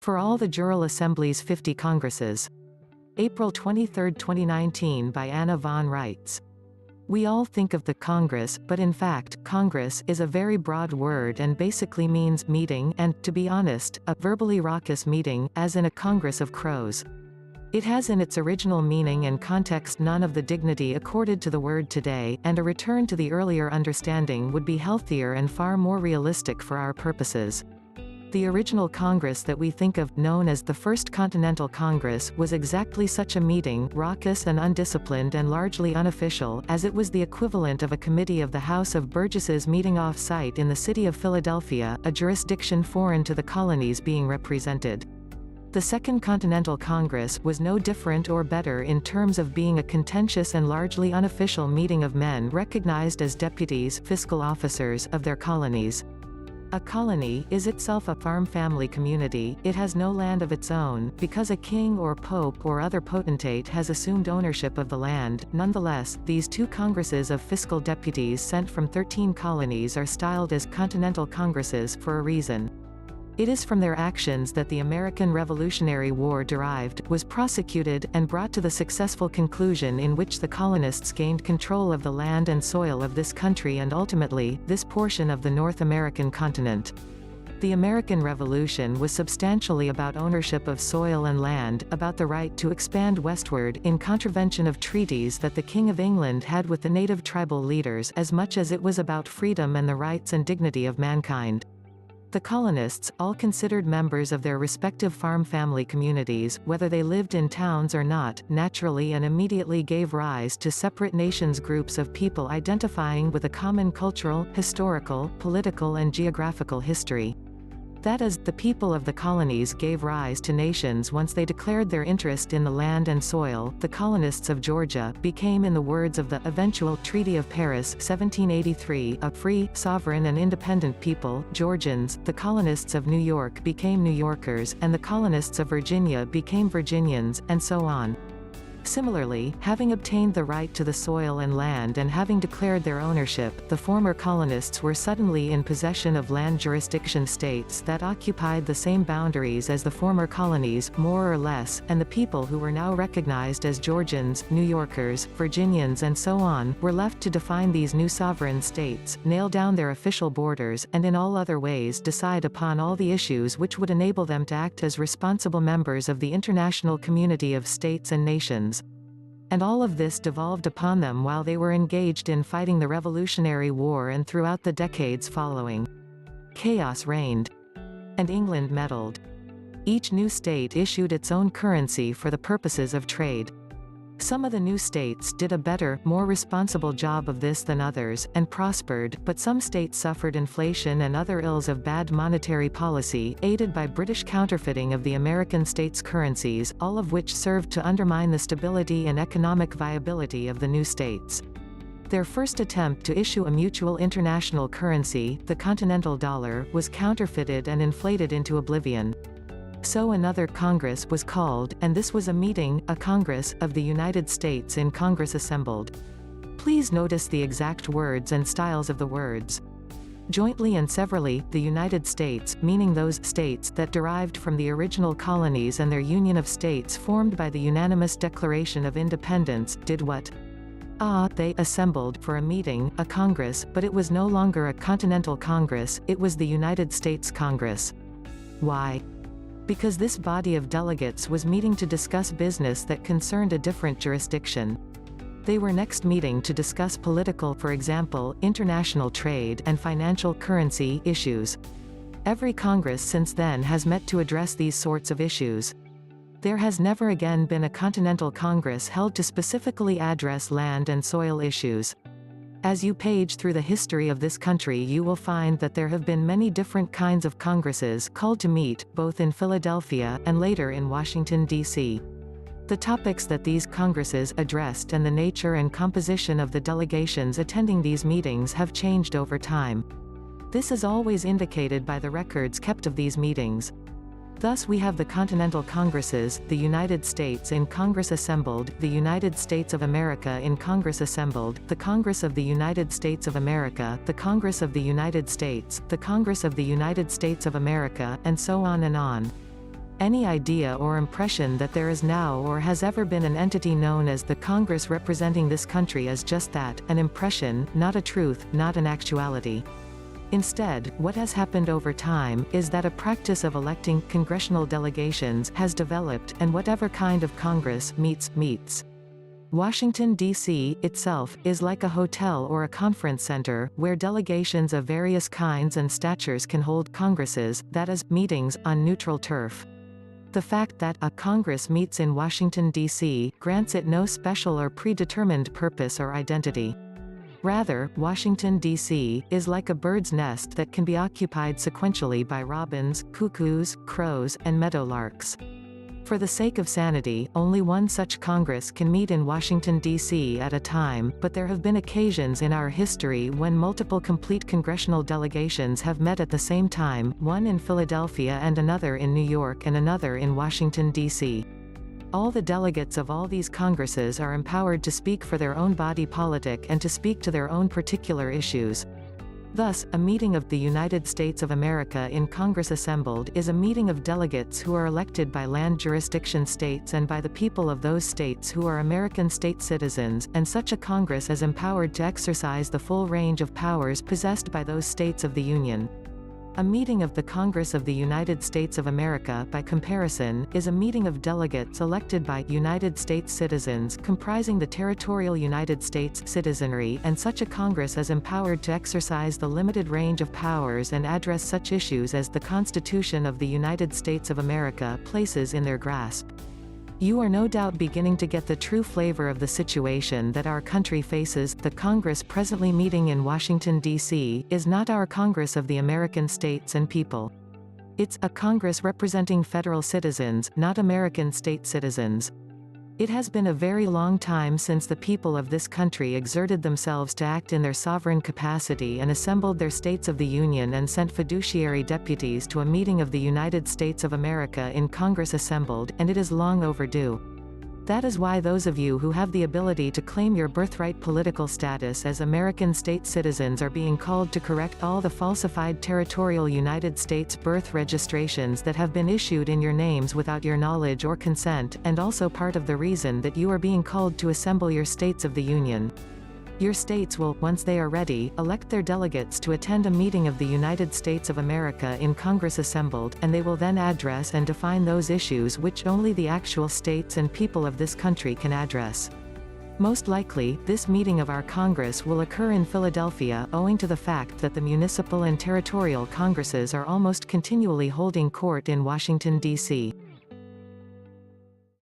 For all the Jural Assemblies 50 Congresses. April 23, 2019 by Anna von Reitz. We all think of the Congress, but in fact, Congress is a very broad word and basically means meeting and, to be honest, a verbally raucous meeting, as in a Congress of crows. It has in its original meaning and context none of the dignity accorded to the word today, and a return to the earlier understanding would be healthier and far more realistic for our purposes. The original Congress that we think of, known as the First Continental Congress, was exactly such a meeting, raucous and undisciplined and largely unofficial, as it was the equivalent of a committee of the House of Burgesses meeting off-site in the city of Philadelphia, a jurisdiction foreign to the colonies being represented. The Second Continental Congress was no different or better in terms of being a contentious and largely unofficial meeting of men recognized as deputies, fiscal officers, of their colonies. A colony is itself a farm family community. It has no land of its own, because a king or pope or other potentate has assumed ownership of the land. Nonetheless, these two congresses of fiscal deputies sent from 13 colonies are styled as Continental Congresses for a reason. It is from their actions that the American Revolutionary War derived, was prosecuted, and brought to the successful conclusion in which the colonists gained control of the land and soil of this country and ultimately, this portion of the North American continent. The American Revolution was substantially about ownership of soil and land, about the right to expand westward, in contravention of treaties that the King of England had with the native tribal leaders, as much as it was about freedom and the rights and dignity of mankind. The colonists, all considered members of their respective farm family communities, whether they lived in towns or not, naturally and immediately gave rise to separate nations, groups of people identifying with a common cultural, historical, political and geographical history. That is, the people of the colonies gave rise to nations once they declared their interest in the land and soil. The colonists of Georgia became, in the words of the eventual Treaty of Paris 1783, a free, sovereign and independent people, Georgians. The colonists of New York became New Yorkers, and the colonists of Virginia became Virginians, and so on. Similarly, having obtained the right to the soil and land and having declared their ownership, the former colonists were suddenly in possession of land jurisdiction states that occupied the same boundaries as the former colonies, more or less, and the people who were now recognized as Georgians, New Yorkers, Virginians and so on, were left to define these new sovereign states, nail down their official borders, and in all other ways decide upon all the issues which would enable them to act as responsible members of the international community of states and nations. And all of this devolved upon them while they were engaged in fighting the Revolutionary War and throughout the decades following. Chaos reigned. And England meddled. Each new state issued its own currency for the purposes of trade. Some of the new states did a better, more responsible job of this than others, and prospered, but some states suffered inflation and other ills of bad monetary policy, aided by British counterfeiting of the American states' currencies, all of which served to undermine the stability and economic viability of the new states. Their first attempt to issue a mutual international currency, the Continental Dollar, was counterfeited and inflated into oblivion. So another Congress was called, and this was a meeting, a Congress, of the United States in Congress assembled. Please notice the exact words and styles of the words. Jointly and severally, the United States, meaning those states that derived from the original colonies and their union of states formed by the unanimous Declaration of Independence, did what? They assembled for a meeting, a Congress, but it was no longer a Continental Congress, it was the United States Congress. Why? Because this body of delegates was meeting to discuss business that concerned a different jurisdiction. They were next meeting to discuss political, for example, international trade and financial currency issues. Every Congress since then has met to address these sorts of issues. There has never again been a Continental Congress held to specifically address land and soil issues. As you page through the history of this country, you will find that there have been many different kinds of Congresses called to meet, both in Philadelphia, and later in Washington, D.C. The topics that these Congresses addressed and the nature and composition of the delegations attending these meetings have changed over time. This is always indicated by the records kept of these meetings. Thus we have the Continental Congresses, the United States in Congress assembled, the United States of America in Congress assembled, the Congress of the United States of America, the Congress of the United States, the Congress of the United States of America, and so on and on. Any idea or impression that there is now or has ever been an entity known as the Congress representing this country is just that, an impression, not a truth, not an actuality. Instead, what has happened over time, is that a practice of electing congressional delegations has developed, and whatever kind of Congress meets. Washington, D.C., itself, is like a hotel or a conference center, where delegations of various kinds and statures can hold congresses, that is, meetings, on neutral turf. The fact that a Congress meets in Washington, D.C., grants it no special or predetermined purpose or identity. Rather, Washington, D.C., is like a bird's nest that can be occupied sequentially by robins, cuckoos, crows, and meadowlarks. For the sake of sanity, only one such Congress can meet in Washington, D.C. at a time, but there have been occasions in our history when multiple complete congressional delegations have met at the same time, one in Philadelphia and another in New York and another in Washington, D.C. All the delegates of all these Congresses are empowered to speak for their own body politic and to speak to their own particular issues. Thus, a meeting of the United States of America in Congress assembled is a meeting of delegates who are elected by land jurisdiction states and by the people of those states who are American state citizens, and such a Congress is empowered to exercise the full range of powers possessed by those states of the Union. A meeting of the Congress of the United States of America, by comparison, is a meeting of delegates elected by United States citizens comprising the territorial United States citizenry, and such a Congress is empowered to exercise the limited range of powers and address such issues as the Constitution of the United States of America places in their grasp. You are no doubt beginning to get the true flavor of the situation that our country faces. The Congress presently meeting in Washington, D.C., is not our Congress of the American states and people. It's a Congress representing federal citizens, not American state citizens. It has been a very long time since the people of this country exerted themselves to act in their sovereign capacity and assembled their states of the Union and sent fiduciary deputies to a meeting of the United States of America in Congress assembled, and it is long overdue. That is why those of you who have the ability to claim your birthright political status as American state citizens are being called to correct all the falsified territorial United States birth registrations that have been issued in your names without your knowledge or consent, and also part of the reason that you are being called to assemble your states of the Union. Your states will, once they are ready, elect their delegates to attend a meeting of the United States of America in Congress assembled, and they will then address and define those issues which only the actual states and people of this country can address. Most likely, this meeting of our Congress will occur in Philadelphia owing to the fact that the municipal and territorial Congresses are almost continually holding court in Washington, D.C.